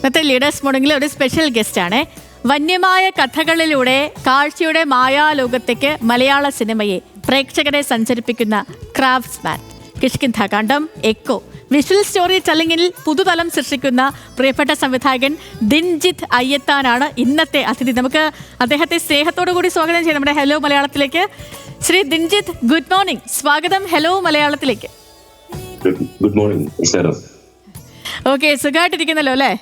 ഇന്നത്തെ ലീഡേഴ്സ് മോർണിംഗിലെ ഒരു special guest ആണ്. വന്യമായ കഥകളിലൂടെ കാഴ്ചയുടെ മായാലോകത്തേക്ക് മലയാള സിനിമയെ പ്രേക്ഷകരെ സഞ്ചരിപ്പിക്കുന്ന craftsman, Kishkindha Kandam, echo, visual story ടെല്ലിംഗിൽ പുതുതലം സൃഷ്ടിക്കുന്ന പ്രിയപ്പെട്ട സംവിധായകൻ ദിൻജിത്ത് അയ്യത്താനാണ് ഇന്നത്തെ അതിഥി. നമുക്ക് അദ്ദേഹത്തെ സ്നേഹത്തോടു കൂടി സ്വാഗതം ചെയ്യാം നമ്മുടെ ഹലോ മലയാളത്തിലേക്ക്. ശ്രീ ദിൻജിത്ത്, ഗുഡ് മോർണിംഗ്, സ്വാഗതം ഹലോ മലയാളത്തിലേക്ക്. Good morning. ഓക്കെ, സുഖമായിട്ടിരിക്കുന്നല്ലോ അല്ലേ?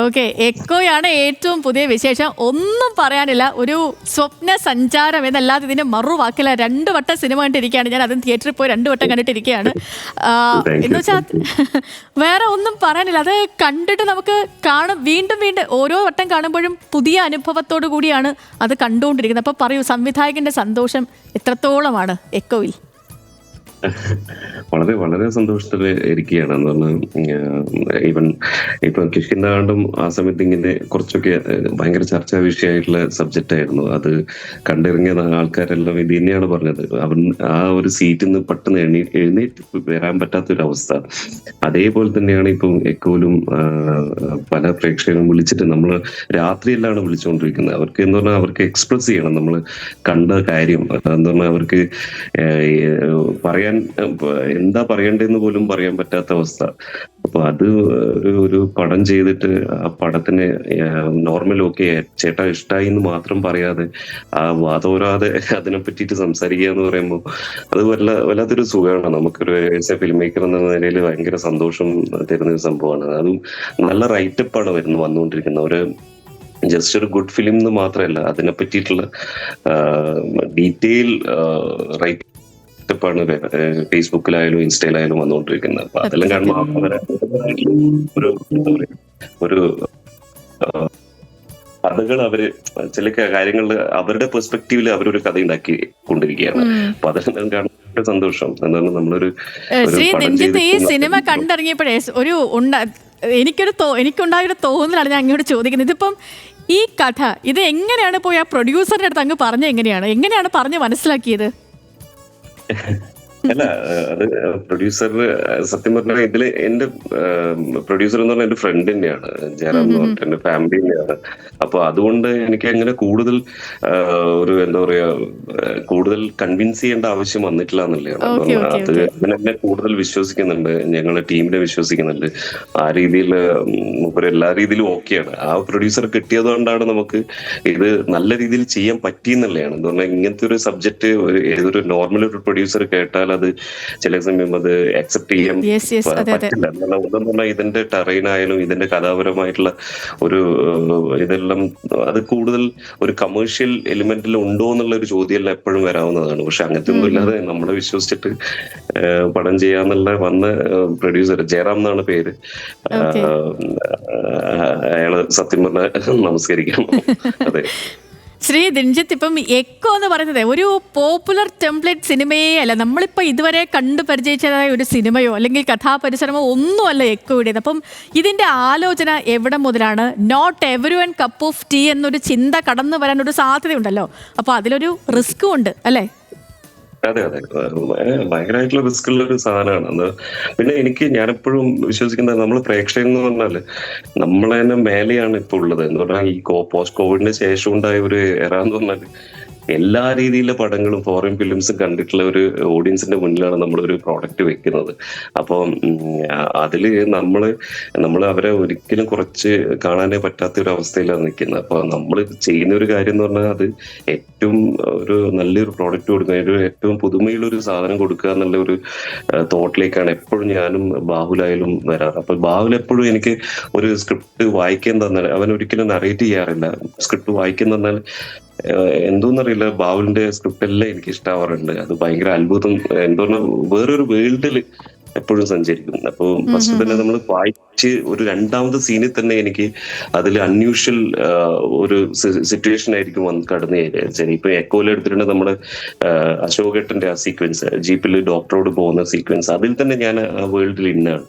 ഓക്കെ, എക്കോയാണ് ഏറ്റവും പുതിയ വിശേഷം. ഒന്നും പറയാനില്ല, ഒരു സ്വപ്ന സഞ്ചാരം എന്നല്ലാതെ ഇതിന് മറുവാക്കില്ല. 2 വട്ടം സിനിമ കണ്ടിരിക്കുകയാണ് ഞാൻ. അതും തിയേറ്ററിൽ പോയി 2 വട്ടം കണ്ടിട്ടിരിക്കുകയാണ്. എന്ന് വെച്ചാൽ വേറെ ഒന്നും പറയാനില്ല. അത് കണ്ടിട്ട് നമുക്ക് വീണ്ടും ഓരോ വട്ടം കാണുമ്പോഴും പുതിയ അനുഭവത്തോടു കൂടിയാണ് അത് കണ്ടുകൊണ്ടിരിക്കുന്നത്. അപ്പോൾ പറയൂ, സംവിധായകന്റെ സന്തോഷം എത്രത്തോളമാണ് എക്കോയിൽ? വളരെ വളരെ സന്തോഷത്തിൽ ഇരിക്കുകയാണ്. എന്ന് പറഞ്ഞാൽ ഇപ്പൊ കിഷ്കിന്ധാകാന്ഡം ആ സമയത്ത് ഇങ്ങനെ കുറച്ചൊക്കെ ഭയങ്കര ചർച്ചാ വിഷയമായിട്ടുള്ള സബ്ജക്റ്റ് ആയിരുന്നു. അത് കണ്ടിറങ്ങിയ ആൾക്കാരെല്ലാം ഇത് തന്നെയാണ് പറഞ്ഞത്. അവൻ ആ ഒരു സീറ്റിൽ നിന്ന് പെട്ടെന്ന് എഴുന്നേറ്റ് വരാൻ പറ്റാത്തൊരവസ്ഥ. അതേപോലെ തന്നെയാണ് ഇപ്പം എക്കോയിലും പല പ്രേക്ഷകരും വിളിച്ചിട്ട് നമ്മൾ രാത്രിയെല്ലാണ് വിളിച്ചുകൊണ്ടിരിക്കുന്നത്. അവർക്ക് എന്ന് പറഞ്ഞാൽ അവർക്ക് എക്സ്പ്രസ് ചെയ്യണം നമ്മൾ കണ്ട കാര്യം. എന്ന് പറഞ്ഞാൽ അവർക്ക് എന്താ പറയണ്ടെന്ന് പോലും പറയാൻ പറ്റാത്ത അവസ്ഥ. അപ്പൊ അത് ഒരു പടം ചെയ്തിട്ട് ആ പടത്തിന് നോർമൽ ഓക്കെ ചേട്ടാ ഇഷ്ടായി എന്ന് മാത്രം പറയാതെ ആ വാതോരാതെ അതിനെ പറ്റിയിട്ട് സംസാരിക്കുക എന്ന് പറയുമ്പോൾ അത് വല്ലാത്തൊരു സുഖമാണ്. നമുക്കൊരു ഫിലിം മേക്കർ എന്ന നിലയിൽ ഭയങ്കര സന്തോഷം തരുന്ന ഒരു സംഭവമാണ്. അതും നല്ല റൈറ്റപ്പാണ് വന്നുകൊണ്ടിരിക്കുന്നത്. ഒരു ജസ്റ്റ് ഒരു ഗുഡ് ഫിലിം എന്ന് മാത്രമല്ല, അതിനെ പറ്റിയിട്ടുള്ള ഡീറ്റെയിൽ റൈറ്റ് ാണ് ഫേസ്ബുക്കിലായാലും ഇൻസ്റ്റയിലായാലും വന്നുകൊണ്ടിരിക്കുന്നത്. അപ്പൊ അതെല്ലാം കാണുമ്പോൾ ഒരു കഥകൾ അവര് ചില കാര്യങ്ങളിൽ അവരുടെ പെർസ്പെക്റ്റീവില് അവരൊരു കഥ ഉണ്ടാക്കി കൊണ്ടിരിക്കുകയാണ്. അപ്പൊ അതെല്ലാം കാണുന്ന സന്തോഷം. എന്താണ് നമ്മളൊരു ശ്രീ ദിൻജിത്ത്, ഈ സിനിമ കണ്ടിറങ്ങിയപ്പോഴേ എനിക്കുണ്ടായൊരു തോന്നലാണ് ഞാൻ അങ്ങോട്ട് ചോദിക്കുന്നത്. ഇതിപ്പം ഈ കഥ ഇത് എങ്ങനെയാണ് പോയി ആ പ്രൊഡ്യൂസറിന്റെ അടുത്ത് അങ്ങ് പറഞ്ഞ എങ്ങനെയാണ് പറഞ്ഞ് മനസ്സിലാക്കിയത്? അല്ല, അത് പ്രൊഡ്യൂസർ സത്യം പറഞ്ഞാൽ ഇതില് എന്റെ പ്രൊഡ്യൂസർ എന്ന് പറഞ്ഞാൽ എന്റെ ഫ്രണ്ട് തന്നെയാണ്, ജയറാം എന്ന് പറഞ്ഞിട്ട് എന്റെ ഫാമിലി തന്നെയാണ്. അപ്പൊ അതുകൊണ്ട് എനിക്ക് അങ്ങനെ കൂടുതൽ ഒരു എന്താ പറയാ കൂടുതൽ കൺവിൻസ് ചെയ്യേണ്ട ആവശ്യം വന്നിട്ടില്ല എന്നുള്ളതാണ്. അത് അതിനെന്നെ കൂടുതൽ വിശ്വസിക്കുന്നുണ്ട്, ഞങ്ങളുടെ ടീമിനെ വിശ്വസിക്കുന്നുണ്ട്. ആ രീതിയിൽ എല്ലാ രീതിയിലും ഓക്കെയാണ്. ആ പ്രൊഡ്യൂസർ കിട്ടിയത് കൊണ്ടാണ് നമുക്ക് ഇത് നല്ല രീതിയിൽ ചെയ്യാൻ പറ്റിയെന്നുള്ളതാണ്. എന്ന് പറഞ്ഞാൽ ഇങ്ങനത്തെ ഒരു സബ്ജക്ട് ഏതൊരു നോർമൽ ഒരു പ്രൊഡ്യൂസർ കേട്ടാൽ അത് ചില സമയം അത് അക്സെപ്റ്റ് ചെയ്യാൻ പറ്റില്ല. ഒന്നെന്ന് പറഞ്ഞാൽ ഇതിന്റെ ടെറൈൻ ആയാലും ഇതിന്റെ കഥാപരമായിട്ടുള്ള ഒരു ഇതെല്ലാം അത് കൂടുതൽ ഒരു കമേഴ്ഷ്യൽ എലിമെന്റിൽ ഉണ്ടോ എന്നുള്ള ഒരു ചോദ്യം എപ്പോഴും വരാവുന്നതാണ്. പക്ഷെ അങ്ങനത്തെ ഒന്നും ഇല്ലാതെ നമ്മളെ വിശ്വസിച്ചിട്ട് പടം ചെയ്യാന്നുള്ള വന്ന പ്രൊഡ്യൂസർ ജയറാം എന്നാണ് പേര്. അയാള് സത്യം പറഞ്ഞാൽ നമസ്കരിക്കണം. അതെ. ശ്രീ ദിൻജിത്ത്, ഇപ്പം എക്കോ എന്ന് പറയുന്നത് ഒരു പോപ്പുലർ ടെംപ്ലേറ്റ് സിനിമയേ അല്ല. നമ്മളിപ്പോൾ ഇതുവരെ കണ്ടു പരിചയിച്ചതായ ഒരു സിനിമയോ അല്ലെങ്കിൽ കഥാപരിസരമോ ഒന്നുമല്ല എക്കോയുടേത്. അപ്പം ഇതിൻ്റെ ആലോചന എവിടെ മുതലാണ്? Not every one cup of tea എന്നൊരു ചിന്ത കടന്നു വരാനൊരു സാധ്യതയുണ്ടല്ലോ. അപ്പോൾ അതിലൊരു റിസ്ക്കും ഉണ്ട് അല്ലേ? അതെ, ഭയങ്കരമായിട്ടുള്ള റിസ്ക് ഉള്ള ഒരു സാധനമാണ്. പിന്നെ ഞാനെപ്പോഴും വിശ്വസിക്കുന്നത് നമ്മൾ പ്രേക്ഷകൻ എന്ന് പറഞ്ഞാല് നമ്മളെ തന്നെ മേലെയാണ് ഇപ്പൊ ഉള്ളത്. എന്ന് പറഞ്ഞാൽ ഈ പോസ്റ്റ് കോവിഡിന് ശേഷം ഉണ്ടായ ഒരു എറാന്ന് പറഞ്ഞാല് എല്ലാ രീതിയിലുള്ള പടങ്ങളും ഫോറിൻ ഫിലിംസും കണ്ടിട്ടുള്ള ഒരു ഓഡിയൻസിന്റെ മുന്നിലാണ് നമ്മളൊരു പ്രോഡക്റ്റ് വെക്കുന്നത്. അപ്പോൾ അതില് നമ്മൾ അവരെ ഒരിക്കലും കുറച്ച് കാണാനേ പറ്റാത്ത ഒരു അവസ്ഥയിലാണ് നിൽക്കുന്നത്. അപ്പൊ നമ്മൾ ചെയ്യുന്ന ഒരു കാര്യം എന്ന് പറഞ്ഞാൽ അത് ഏറ്റവും ഒരു നല്ലൊരു പ്രോഡക്റ്റ് കൊടുക്കുക, ഏറ്റവും പുതുമയുള്ളൊരു സാധനം കൊടുക്കുക എന്നുള്ള ഒരു തോട്ടിലേക്കാണ് എപ്പോഴും ഞാനും ബാഹുലായാലും വരാറ്. അപ്പൊ ബാഹുൽ എപ്പോഴും എനിക്ക് ഒരു സ്ക്രിപ്റ്റ് വായിക്കാൻ തന്നാൽ അവൻ ഒരിക്കലും നറേറ്റ് ചെയ്യാറില്ല. സ്ക്രിപ്റ്റ് വായിക്കാൻ തന്നാൽ എന്തോന്നറിയില്ല, ബാഹുലിന്റെ സ്ക്രിപ്റ്റ് എല്ലാം എനിക്ക് ഇഷ്ടാവാറുണ്ട്. അത് ഭയങ്കര അത്ഭുതം, എന്തോന്ന് വേറൊരു വേൾഡിൽ എപ്പോഴും സഞ്ചരിക്കും. അപ്പോൾ ഫസ്റ്റ് തന്നെ നമ്മൾ വായിച്ച് ഒരു 2ാമത്തെ സീനിൽ തന്നെ എനിക്ക് അതിൽ അൺയൂഷ്വൽ ഒരു സിറ്റുവേഷൻ ആയിരിക്കും കടന്നു കയറി. ഇപ്പൊ എക്കോയിൽ എടുത്തിട്ടുണ്ട് നമ്മുടെ അശോകേട്ടന്റെ ആ സീക്വൻസ്, ജീപ്പിൽ ഡോക്ടറോട് പോകുന്ന സീക്വൻസ്, അതിൽ തന്നെ ഞാൻ ആ വേൾഡിൽ ഇന്നാണ്.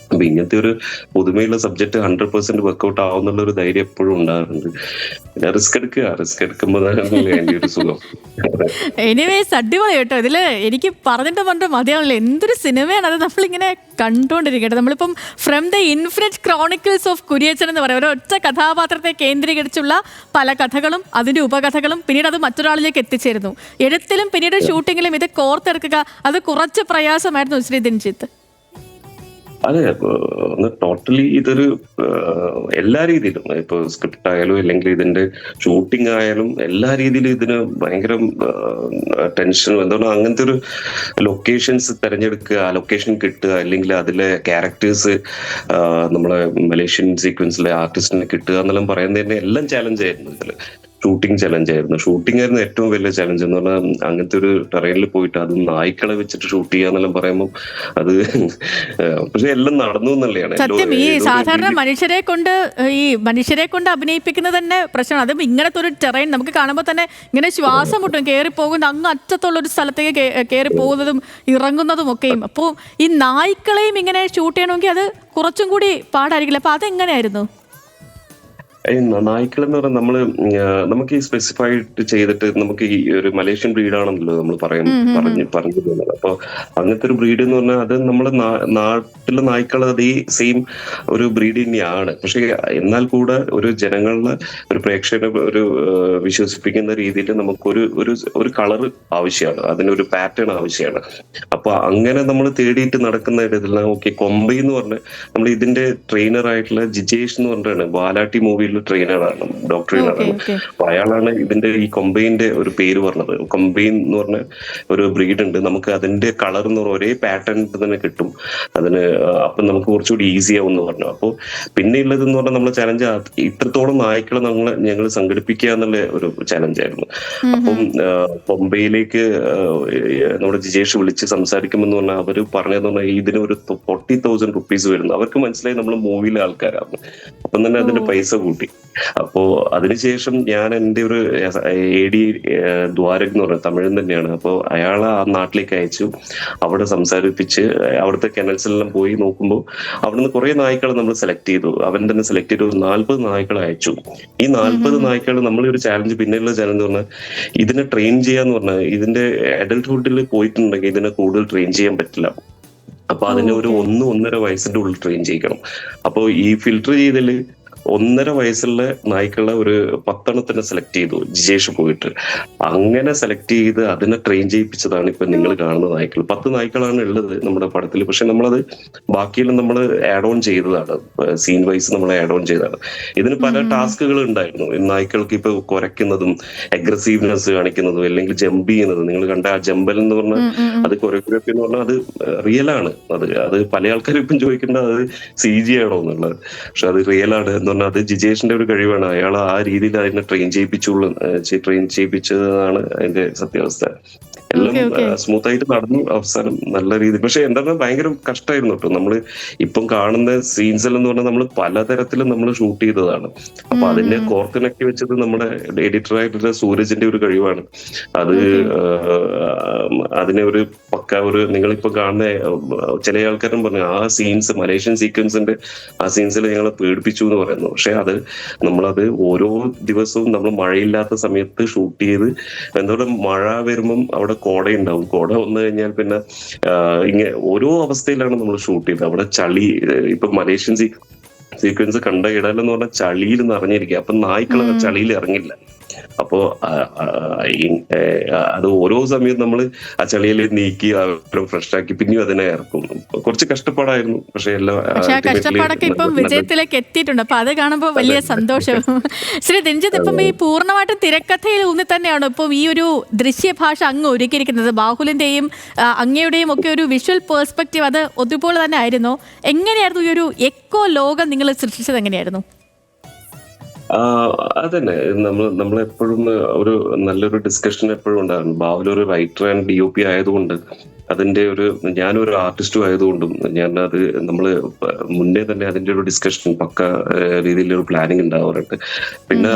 അപ്പൊ ഇങ്ങനത്തെ ഒരു പുതുമയുള്ള സബ്ജക്ട് 100% വർക്ക്ഔട്ട് ആവുന്നുള്ള ഒരു ധൈര്യം എപ്പോഴും ഉണ്ടാകാറുണ്ട്. പിന്നെ റിസ്ക് എടുക്കുമ്പോൾ അതിന്റെ ഒരു സുഖം. എനിവേസ് അടിപൊളി കേട്ടോ. ഇതില് എനിക്ക് പറഞ്ഞിട്ട് മതിയാവില്ല, എന്തൊരു സിനിമയാണ് അത്. നമ്മളിങ്ങനെ കണ്ടുകൊണ്ടിരിക്കട്ടെ. നമ്മളിപ്പം from the infinite chronicles of Kuriachan എന്ന് പറയാം, ഒരൊറ്റ കഥാപാത്രത്തെ കേന്ദ്രീകരിച്ചുള്ള പല കഥകളും അതിന്റെ ഉപകഥകളും പിന്നീട് അത് മറ്റൊരാളിലേക്ക് എത്തിച്ചേരുന്നു. എഴുത്തിലും പിന്നീട് ഷൂട്ടിങ്ങിലും ഇത് കോർത്തെടുക്കുക അത് കുറച്ച് പ്രയാസമായിരുന്നു ശ്രീ ദിൻജിത്ത്. അതെ, ടോട്ടലി ഇതൊരു എല്ലാ രീതിയിലും, ഇപ്പൊ സ്ക്രിപ്റ്റ് ആയാലും അല്ലെങ്കിൽ ഇതിന്റെ ഷൂട്ടിംഗ് ആയാലും എല്ലാ രീതിയിലും ഇതിന് ഭയങ്കര ടെൻഷൻ. എന്താണ് അങ്ങനത്തെ ഒരു ലൊക്കേഷൻസ് തിരഞ്ഞെടുക്കുക, ലൊക്കേഷൻ കിട്ടുക, അല്ലെങ്കിൽ അതിലെ ക്യാരക്ടേഴ്സ് നമ്മളെ മലേഷ്യൻ സീക്വൻസിലെ ആർട്ടിസ്റ്റിനെ കിട്ടുക എന്നെല്ലാം പറയുന്നത് തന്നെ എല്ലാം ചാലഞ്ച് ആയിരുന്നു. ഇതില് ഷൂട്ടിംഗ് ചലഞ്ച് ആയിരുന്നു ഏറ്റവും വലിയ ചലഞ്ച് എന്ന് പറഞ്ഞാൽ. അങ്ങനത്തെ ഒരു ടെറൈനിൽ പോയിട്ട് അത് നായ്ക്കളെ വെച്ചിട്ട് ഷൂട്ട് ചെയ്യാന്നെല്ലാം പറയുമ്പോൾ അത് പക്ഷെ എല്ലാം നടന്നു എന്നുള്ളതാണ്. സത്യം, ഈ സാധാരണ മനുഷ്യരെ കൊണ്ട് അഭിനയിപ്പിക്കുന്നത് തന്നെ പ്രശ്നമാണ്. അതും ഇങ്ങനത്തെ ഒരു ടെറൈൻ നമുക്ക് കാണുമ്പോൾ തന്നെ ഇങ്ങനെ ശ്വാസം മുട്ടും, കയറി പോകുന്ന അങ്ങ് അറ്റത്തുള്ള ഒരു സ്ഥലത്തേക്ക് കയറി പോകുന്നതും ഇറങ്ങുന്നതും ഒക്കെയും. അപ്പോൾ ഈ നായ്ക്കളെയും ഇങ്ങനെ ഷൂട്ട് ചെയ്യണമെങ്കിൽ അത് കുറച്ചും കൂടി പാടായിരിക്കില്ല. അപ്പൊ അതെങ്ങനെയായിരുന്നു? നായ്ക്കൾ എന്ന് പറഞ്ഞാൽ നമുക്ക് ഈ സ്പെസിഫൈഡ് ചെയ്തിട്ട് നമുക്ക് ഈ ഒരു മലേഷ്യൻ ബ്രീഡാണെന്നല്ലോ നമ്മൾ പറഞ്ഞു പോകുന്നത്. അപ്പൊ അങ്ങനത്തെ ഒരു ബ്രീഡ് എന്ന് പറഞ്ഞാൽ അത് നമ്മളെ നാട്ടിലെ നായ്ക്കൾ അതേ സെയിം ഒരു ബ്രീഡ് തന്നെയാണ്. പക്ഷെ എന്നാൽ കൂടെ ഒരു ജനങ്ങളെ ഒരു പ്രേക്ഷകനെ ഒരു വിശ്വസിപ്പിക്കുന്ന രീതിയിൽ നമുക്കൊരു ഒരു കളർ ആവശ്യമാണ്, അതിനൊരു പാറ്റേൺ ആവശ്യമാണ്. അപ്പൊ അങ്ങനെ നമ്മൾ തേടിയിട്ട് നടക്കുന്ന ഇതെല്ലാം ഓക്കെ. കൊമ്പൈ എന്ന് പറഞ്ഞ നമ്മൾ ഇതിന്റെ ട്രെയിനർ ആയിട്ടുള്ള ജിജേഷ് എന്ന് പറഞ്ഞാണ് വാലാട്ടി മൂവിയിൽ ട്രെയിനറാണ്, ഡോക്ടറിനാണ്. അപ്പൊ അയാളാണ് ഇതിന്റെ ഈ കൊമ്പൈന്റെ ഒരു പേര് പറഞ്ഞത്. കൊമ്പൈൻ എന്ന് പറഞ്ഞ ഒരു ബ്രീഡ് ഉണ്ട്, നമുക്ക് അതിന്റെ കളർ എന്ന് പറഞ്ഞ ഒരേ പാറ്റേൺ തന്നെ കിട്ടും അതിന്. അപ്പൊ നമുക്ക് കുറച്ചുകൂടി ഈസി ആവും എന്ന് പറഞ്ഞു. അപ്പോൾ പിന്നെ ഉള്ളതെന്ന് പറഞ്ഞാൽ നമ്മളെ ചലഞ്ച് ഇത്രത്തോളം നായ്ക്കളെ ഞങ്ങൾ സംഘടിപ്പിക്കുക എന്നുള്ള ഒരു ചലഞ്ചായിരുന്നു. അപ്പം കൊമ്പയിലേക്ക് നമ്മുടെ ജിജേഷ് വിളിച്ച് സംസാരിക്കുമെന്ന് പറഞ്ഞാൽ അവര് പറഞ്ഞതെന്ന് പറഞ്ഞാൽ ഇതിന് ഒരു 40,000 റുപ്പീസ് വരുന്നു. അവർക്ക് മനസ്സിലായി നമ്മൾ മൂവിയിലെ ആൾക്കാരാണ്. അപ്പം തന്നെ അതിന്റെ പൈസ കൂട്ടി. അപ്പോ അതിനുശേഷം ഞാൻ എൻ്റെ ഒരു AD ദ്വാരക് എന്ന് പറയുന്നത് തമിഴൻ തന്നെയാണ്. അപ്പോൾ അയാളെ ആ നാട്ടിലേക്ക് അയച്ചു, അവിടെ സംസാരിപ്പിച്ച് അവിടുത്തെ കെനൽസിലെല്ലാം പോയി നോക്കുമ്പോൾ അവിടുന്ന് കുറെ നായ്ക്കളെ നമ്മൾ സെലക്ട് ചെയ്തു. അവൻ തന്നെ സെലക്ട് ചെയ്തു 40 നായ്ക്കളെ അയച്ചു. ഈ 40 നായ്ക്കൾ നമ്മളൊരു ചാലഞ്ച്, പിന്നെയുള്ള ചാലഞ്ച് പറഞ്ഞാൽ ഇതിനെ ട്രെയിൻ ചെയ്യാന്ന് പറഞ്ഞാൽ ഇതിന്റെ അഡൽട്ട്ഹുഡിൽ പോയിട്ടുണ്ടെങ്കിൽ ഇതിനെ കൂടുതൽ ട്രെയിൻ ചെയ്യാൻ പറ്റില്ല. അപ്പൊ അതിനെ ഒരു 1-1.5 വയസ്സിന്റെ ഉള്ളിൽ ട്രെയിൻ ചെയ്യിക്കണം. അപ്പൊ ഈ ഫിൽട്ടർ ചെയ്തതില് 1.5 വയസ്സുള്ള നായ്ക്കളെ ഒരു 10 എണ്ണത്തിനെ സെലക്ട് ചെയ്തു ജിജേഷ് പോയിട്ട്. അങ്ങനെ സെലക്ട് ചെയ്ത് അതിനെ ട്രെയിൻ ചെയ്യിപ്പിച്ചതാണ് ഇപ്പൊ നിങ്ങൾ കാണുന്ന നായ്ക്കൾ. 10 നായ്ക്കളാണ് ഉള്ളത് നമ്മുടെ പടത്തിൽ. പക്ഷെ നമ്മളത് ബാക്കിയെല്ലാം നമ്മൾ ആഡ് ഓൺ ചെയ്തതാണ്, സീൻ വൈസ് നമ്മൾ ആഡ് ഓൺ ചെയ്തതാണ്. ഇതിന് പല ടാസ്കുകൾ ഉണ്ടായിരുന്നു. നായ്ക്കൾക്ക് ഇപ്പൊ കുരയ്ക്കുന്നതും അഗ്രസീവ്നെസ് കാണിക്കുന്നതും അല്ലെങ്കിൽ ജമ്പ് ചെയ്യുന്നതും. നിങ്ങൾ കണ്ട ആ ജമ്പൽ എന്ന് പറഞ്ഞാൽ അത് കൊറിയോഗ്രാഫി എന്ന് പറഞ്ഞാൽ അത് റിയൽ ആണ്. അത് പല ആൾക്കാരും ഇപ്പം ചോദിക്കേണ്ടത് അത് CG ആണോ എന്നുള്ളത്. പക്ഷെ അത് റിയൽ ആണ് എന്ന് പറഞ്ഞാൽ അത് ജിജേഷിന്റെ ഒരു കഴിവാണ്. അയാൾ ആ രീതിയിൽ അതിനെ ട്രെയിൻ ചെയ്യിപ്പിച്ചതാണ് അതിന്റെ സത്യാവസ്ഥ. എല്ലാം സ്മൂത്ത് ആയിട്ട് നടന്നു അവസാനം നല്ല രീതിയിൽ. പക്ഷെ എന്താണ് ഭയങ്കര കഷ്ടമായിരുന്നു കേട്ടോ. നമ്മള് ഇപ്പം കാണുന്ന സീൻസ് എല്ലാം എന്ന് പറഞ്ഞാൽ നമ്മൾ പലതരത്തിലും നമ്മൾ ഷൂട്ട് ചെയ്തതാണ്. അപ്പൊ അതിന്റെ കോർത്തിണക്കി വെച്ചത് നമ്മുടെ എഡിറ്ററായിട്ടുള്ള സൂരജിന്റെ ഒരു കഴിവാണ്. അത് അതിനെ ഒരു പക്ക ഒരു നിങ്ങളിപ്പോ കാണുന്ന ചില ആൾക്കാരും പറഞ്ഞു ആ സീൻസ് മലേഷ്യൻ സീക്വൻസിന്റെ ആ സീൻസിൽ ഞങ്ങളെ പേടിപ്പിച്ചു എന്ന് പറയുന്നു. പക്ഷെ അത് നമ്മളത് ഓരോ ദിവസവും നമ്മൾ മഴയില്ലാത്ത സമയത്ത് ഷൂട്ട് ചെയ്ത്, എന്താ മഴ വരുമ്പം അവിടെ കോട ഉണ്ടാവും. കോട വന്നു കഴിഞ്ഞാൽ പിന്നെ ഇങ്ങനെ ഓരോ അവസ്ഥയിലാണ് നമ്മൾ ഷൂട്ട് ചെയ്തത്. അവിടെ ചളി, ഇപ്പൊ മലേഷ്യൻ സീക്വൻസ് കണ്ട ഇടലെന്ന് പറഞ്ഞാൽ ചളിയിൽ നിറഞ്ഞിരിക്കുക. അപ്പൊ നായ്ക്കൾ ചളിയിൽ ഇറങ്ങില്ല. അപ്പോ അത് ഓരോ സമയത്ത് നമ്മൾ ആ ചളിയിൽ നീക്കി ഫ്രഷ് ആക്കി പിന്നെയും അതിനെ ഇറക്കും. കുറച്ച് കഷ്ടപ്പാടായിരുന്നു. പക്ഷെ കഷ്ടപ്പാടൊക്കെ ഇപ്പം വിജയത്തിലേക്ക് എത്തിയിട്ടുണ്ട്. അപ്പൊ അത് കാണുമ്പോൾ വലിയ സന്തോഷം. ശ്രീ ദിൻജിത്ത്, ഇപ്പം ഈ പൂർണ്ണമായിട്ടും തിരക്കഥയിൽ ഊന്നി തന്നെയാണ് ഇപ്പം ഈ ഒരു ദൃശ്യഭാഷ അങ്ങ് ഒരുക്കിയിരിക്കുന്നത്. ബാഹുലിന്റെയും അങ്ങയുടെയും ഒക്കെ ഒരു വിഷ്വൽ പേഴ്സ്പെക്റ്റീവ് അത് അതുപോലെ തന്നെ ആയിരുന്നു. എങ്ങനെയായിരുന്നു ഈ ഒരു എക്കോ ലോകം നിങ്ങൾ സൃഷ്ടിച്ചത്? എങ്ങനെയായിരുന്നു? അതന്നെ, നമ്മളെപ്പോഴും ഒരു നല്ലൊരു ഡിസ്കഷൻ എപ്പോഴും ഉണ്ടായിരുന്നു. ബാഹുൽ ഒരു റൈറ്റർ ആൻഡ് DOP ആയതുകൊണ്ട് അതിന്റെ ഞാനൊരു ആർട്ടിസ്റ്റും ആയതുകൊണ്ടും അത് നമ്മള് മുന്നേ തന്നെ അതിന്റെ ഒരു ഡിസ്കഷൻ പക്ക രീതിയിലൊരു പ്ലാനിങ് ഉണ്ടാവാറുണ്ട്. പിന്നെ